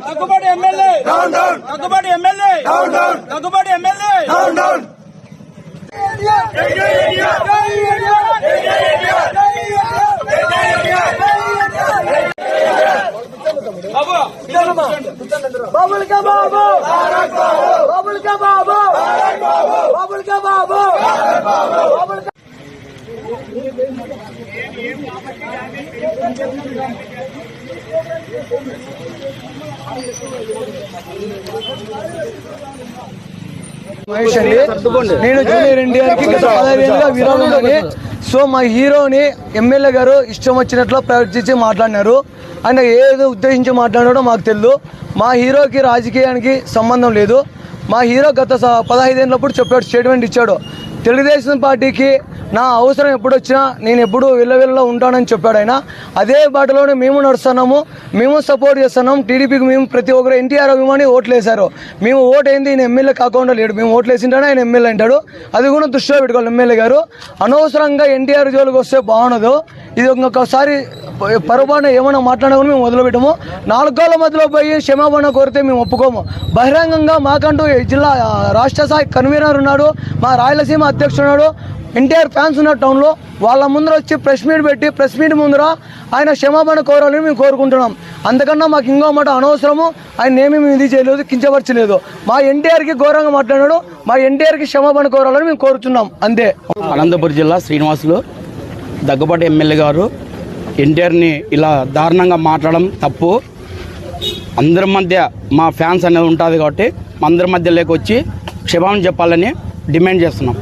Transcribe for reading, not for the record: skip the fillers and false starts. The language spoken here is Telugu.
Daggubati MLA Daggubati MLA Daggubati MLA बाबुल का बाबू बाबुल का बाबू बाबुल का बाबू बाबुल का మహేష్ అండి, నేను జూనియర్ ఎన్టీఆర్కి గత 15 ఏళ్ళుగా విరాళంలోని సో మా హీరోని ఎమ్మెల్యే గారు ఇష్టం వచ్చినట్లు ప్రవర్తించి మాట్లాడినారు. ఆయన ఏదో ఉద్దేశించి మాట్లాడాడో మాకు తెలియదు. మా హీరోకి రాజకీయానికి సంబంధం లేదు. మా హీరో గత 15 ఏళ్ళప్పుడు చెప్పాడు, స్టేట్మెంట్ ఇచ్చాడు. తెలుగుదేశం పార్టీకి నా అవసరం ఎప్పుడు వచ్చినా నేను ఎప్పుడు వెళ్ళలో ఉంటానని చెప్పాడు ఆయన. అదే బాటలోనే మేము నడుస్తున్నాము, మేము సపోర్ట్ చేస్తున్నాం. టీడీపీకి మేము ప్రతి ఒక్కరు ఎన్టీఆర్ అభిమాని ఓట్లు వేశారు. మేము ఓటు ఏంది ఈయన ఎమ్మెల్యే కాకుండా లేడు, మేము ఓట్లు వేసింటానే ఆయన ఎమ్మెల్యే అంటాడు. అది కూడా దృష్టిలో పెట్టుకోవాలి ఎమ్మెల్యే గారు. అనవసరంగా ఎన్టీఆర్ జోలికి వస్తే బాగుండదు. ఇది ఇంకొకసారి పొరపాటున ఏమైనా మాట్లాడినా కూడా మేము వదిలిపెట్టము. 4 గోళ్ల మధ్యలో పోయి క్షమాపణ కోరితే మేము ఒప్పుకోము. బహిరంగంగా మాకంటూ జిల్లా రాష్ట్ర స్థాయి కన్వీనర్ ఉన్నాడు, మా రాయలసీమ అధ్యక్షుడు ఉన్నాడు, ఎన్టీఆర్ ఫ్యాన్స్ ఉన్న టౌన్లో. వాళ్ళ ముందర వచ్చి ప్రెస్ మీట్ పెట్టి ప్రెస్ మీట్ ముందర ఆయన క్షమాపణ కోరాలని మేము కోరుకుంటున్నాం. అంతకన్నా మాకు ఇంకో మాట అనవసరము. ఆయన ఏమీ మేము ఇది చేయలేదు, కించపరచలేదు. మా ఎన్టీఆర్కి ఘోరంగా మాట్లాడాడు, మా ఎన్టీఆర్కి క్షమాపణ కోరాలని మేము కోరుతున్నాం అంతే. అనంతపురం జిల్లా శ్రీనివాసులు దగ్గుబాటి ఎమ్మెల్యే గారు ఎన్టీఆర్ని ఇలా దారుణంగా మాట్లాడడం తప్పు. అందరి మధ్య మా ఫ్యాన్స్ అనేది ఉంటుంది కాబట్టి అందరి మధ్య లేకొచ్చి క్షమాపణ చెప్పాలని డిమాండ్ చేస్తున్నాం.